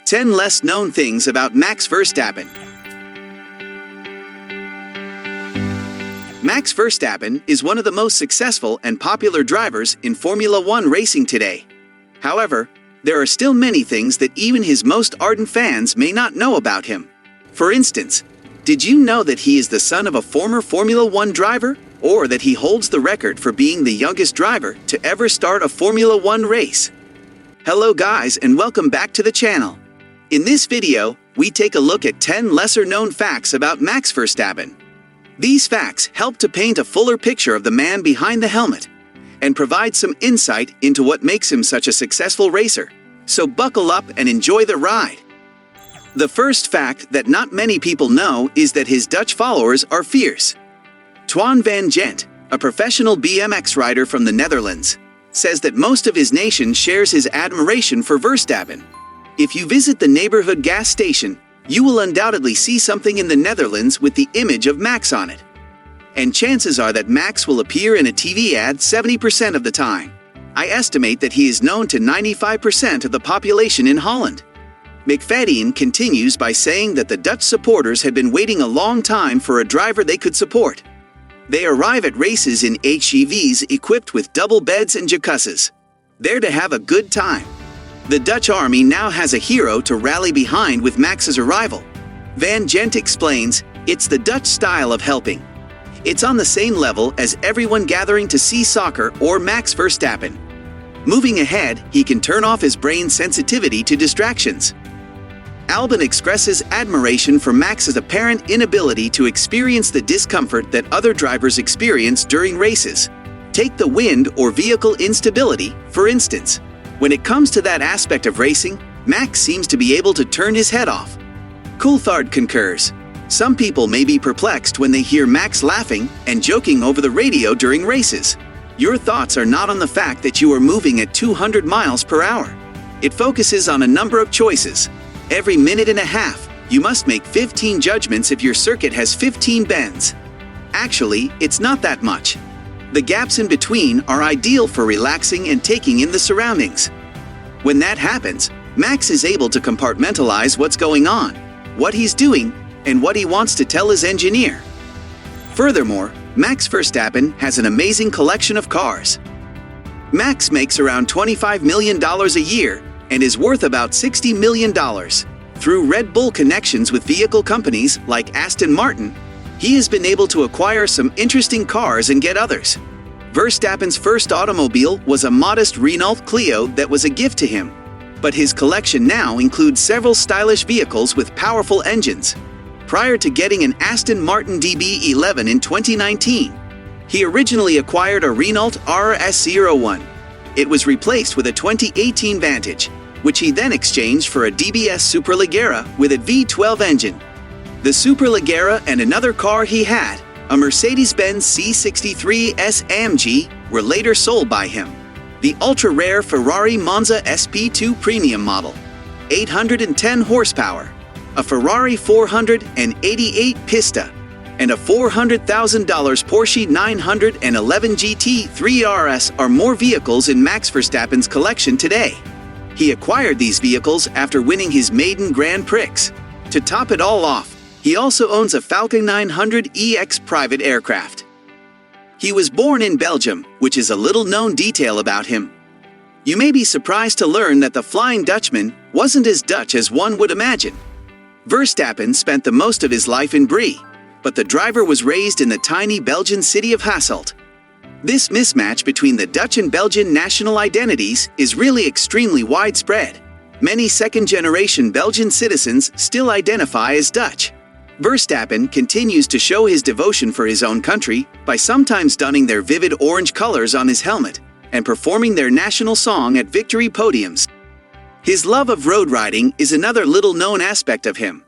10 less known things about Max Verstappen. Max Verstappen is one of the most successful and popular drivers in Formula One racing today. However, there are still many things that even his most ardent fans may not know about him. For instance, did you know that he is the son of a former Formula One driver, or that he holds the record for being the youngest driver to ever start a Formula One race? Hello guys, and welcome back to the channel. In this video, we take a look at 10 lesser-known facts about Max Verstappen. These facts help to paint a fuller picture of the man behind the helmet and provide some insight into what makes him such a successful racer. So buckle up and enjoy the ride. The first fact that not many people know is that his Dutch followers are fierce. Twan van Gent, a professional BMX rider from the Netherlands, says that most of his nation shares his admiration for Verstappen. If you visit the neighborhood gas station, you will undoubtedly see something in the Netherlands with the image of Max on it. And chances are that Max will appear in a TV ad 70% of the time. I estimate that he is known to 95% of the population in Holland. McFadden continues by saying that the Dutch supporters had been waiting a long time for a driver they could support. They arrive at races in HGVs equipped with double beds and jacuzzis. They're to have a good time. The Dutch army now has a hero to rally behind with Max's arrival. Van Gent explains, "It's the Dutch style of helping. It's on the same level as everyone gathering to see soccer or Max Verstappen. Moving ahead, he can turn off his brain's sensitivity to distractions." Albon expresses admiration for Max's apparent inability to experience the discomfort that other drivers experience during races. Take the wind or vehicle instability, for instance. When it comes to that aspect of racing, Max seems to be able to turn his head off. Coulthard concurs. Some people may be perplexed when they hear Max laughing and joking over the radio during races. Your thoughts are not on the fact that you are moving at 200 miles per hour. It focuses on a number of choices. Every minute and a half, you must make 15 judgments if your circuit has 15 bends. Actually, it's not that much. The gaps in between are ideal for relaxing and taking in the surroundings. When that happens, Max is able to compartmentalize what's going on, what he's doing, and what he wants to tell his engineer. Furthermore, Max Verstappen has an amazing collection of cars. Max makes around $25 million a year and is worth about $60 million. Through Red Bull connections with vehicle companies like Aston Martin, he has been able to acquire some interesting cars and get others. Verstappen's first automobile was a modest Renault Clio that was a gift to him, but his collection now includes several stylish vehicles with powerful engines. Prior to getting an Aston Martin DB11 in 2019, he originally acquired a Renault RS01. It was replaced with a 2018 Vantage, which he then exchanged for a DBS Superleggera with a V12 engine. The Superleggera and another car he had, a Mercedes-Benz C63 S-AMG, were later sold by him. The ultra-rare Ferrari Monza SP2 Premium model, 810 horsepower, a Ferrari 488 Pista, and a $400,000 Porsche 911 GT3 RS are more vehicles in Max Verstappen's collection today. He acquired these vehicles after winning his maiden Grand Prix. To top it all off, he also owns a Falcon 900 EX private aircraft. He was born in Belgium, which is a little-known detail about him. You may be surprised to learn that the Flying Dutchman wasn't as Dutch as one would imagine. Verstappen spent the most of his life in Brie, but the driver was raised in the tiny Belgian city of Hasselt. This mismatch between the Dutch and Belgian national identities is really extremely widespread. Many second-generation Belgian citizens still identify as Dutch. Verstappen continues to show his devotion for his own country by sometimes donning their vivid orange colors on his helmet and performing their national song at victory podiums. His love of road riding is another little-known aspect of him.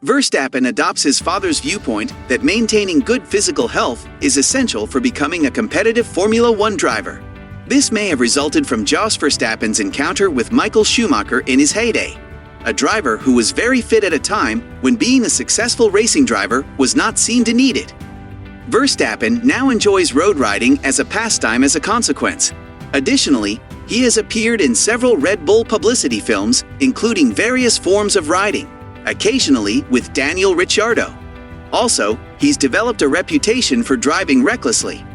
Verstappen adopts his father's viewpoint that maintaining good physical health is essential for becoming a competitive Formula One driver. This may have resulted from Jos Verstappen's encounter with Michael Schumacher in his heyday, a driver who was very fit at a time when being a successful racing driver was not seen to need it. Verstappen now enjoys road riding as a pastime as a consequence. Additionally, he He has appeared in several Red Bull publicity films, including various forms of riding, occasionally with Daniel Ricciardo. Also, he's developed a reputation for driving recklessly.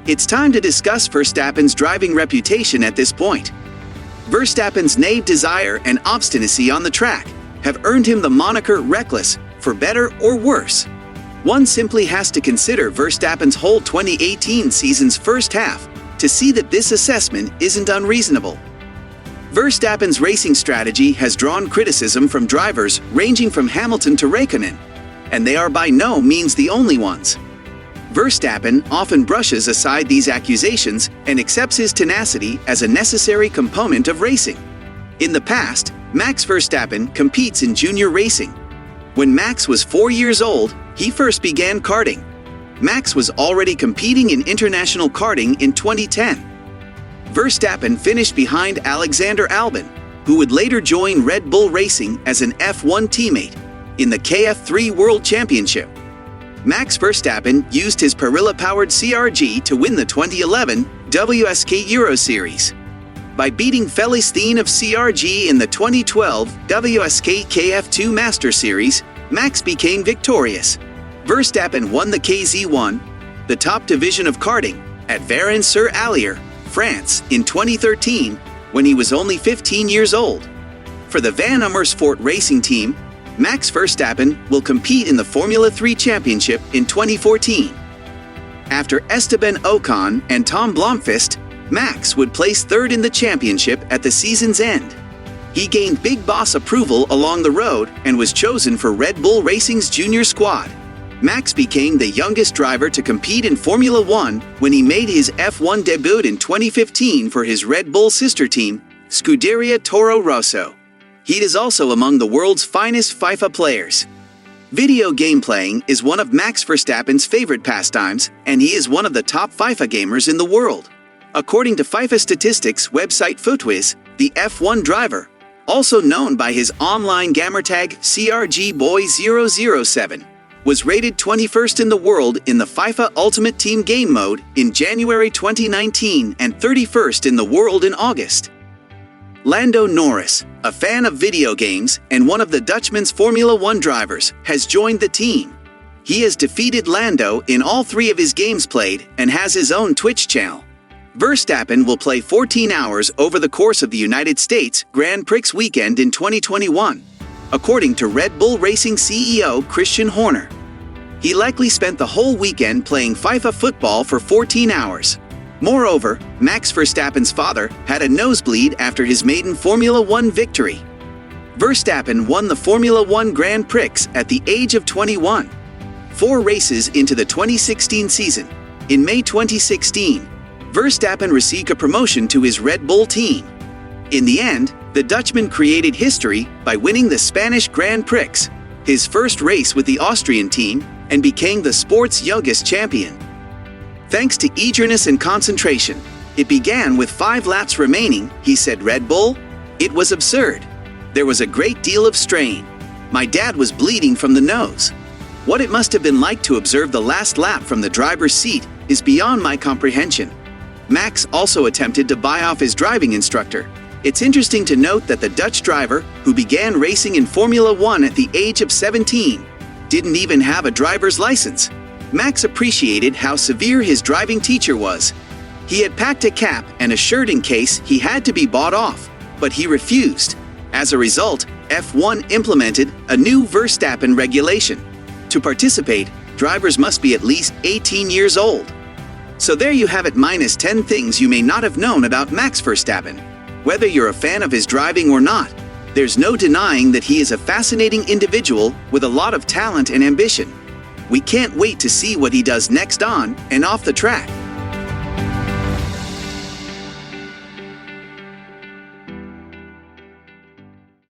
It's time to discuss Verstappen's driving reputation at this point. Verstappen's naive desire and obstinacy on the track have earned him the moniker reckless, for better or worse. One simply has to consider Verstappen's whole 2018 season's first half to see that this assessment isn't unreasonable. Verstappen's racing strategy has drawn criticism from drivers ranging from Hamilton to Raikkonen, and they are by no means the only ones. Verstappen often brushes aside these accusations and accepts his tenacity as a necessary component of racing. In the past, Max Verstappen competes in junior racing. When Max was 4 years old, he first began karting. Max was already competing in international karting in 2010. Verstappen finished behind Alexander Albon, who would later join Red Bull Racing as an F1 teammate in the KF3 World Championship. Max Verstappen used his Parilla-powered CRG to win the 2011 WSK Euro Series. By beating Felix Thien of CRG in the 2012 WSK KF2 Master Series, Max became victorious. Verstappen won the KZ1, the top division of karting, at Varennes-sur-Allier, France, in 2013, when he was only 15 years old. For the Van Amersfoort racing team, Max Verstappen will compete in the Formula 3 Championship in 2014. After Esteban Ocon and Tom Blomqvist, Max would place third in the championship at the season's end. He gained Big Boss approval along the road and was chosen for Red Bull Racing's junior squad. Max became the youngest driver to compete in Formula 1 when he made his F1 debut in 2015 for his Red Bull sister team, Scuderia Toro Rosso. He is also among the world's finest FIFA players. Video game playing is one of Max Verstappen's favorite pastimes, and he is one of the top FIFA gamers in the world. According to FIFA statistics website Footwiz, the F1 driver, also known by his online gamertag CRGBoy007, was rated 21st in the world in the FIFA Ultimate Team game mode in January 2019 and 31st in the world in August. Lando Norris, a fan of video games and one of the Dutchman's Formula 1 drivers, has joined the team. He has defeated Lando in all 3 of his games played and has his own Twitch channel. Verstappen will play 14 hours over the course of the United States Grand Prix weekend in 2021, according to Red Bull Racing CEO Christian Horner. He likely spent the whole weekend playing FIFA football for 14 hours. Moreover, Max Verstappen's father had a nosebleed after his maiden Formula 1 victory. Verstappen won the Formula 1 Grand Prix at the age of 21. 4 races into the 2016 season, in May 2016, Verstappen received a promotion to his Red Bull team. In the end, the Dutchman created history by winning the Spanish Grand Prix, his first race with the Austrian team, and became the sport's youngest champion. Thanks to eagerness and concentration, it began with 5 laps remaining, he said. Red Bull? It was absurd. There was a great deal of strain. My dad was bleeding from the nose. What it must have been like to observe the last lap from the driver's seat is beyond my comprehension. Max also attempted to buy off his driving instructor. It's interesting to note that the Dutch driver, who began racing in Formula 1 at the age of 17, didn't even have a driver's license. Max appreciated how severe his driving teacher was. He had packed a cap and a shirt in case he had to be bought off, but he refused. As a result, F1 implemented a new Verstappen regulation. To participate, drivers must be at least 18 years old. So there you have it, minus 10 things you may not have known about Max Verstappen. Whether you're a fan of his driving or not, there's no denying that he is a fascinating individual with a lot of talent and ambition. We can't wait to see what he does next on and off the track.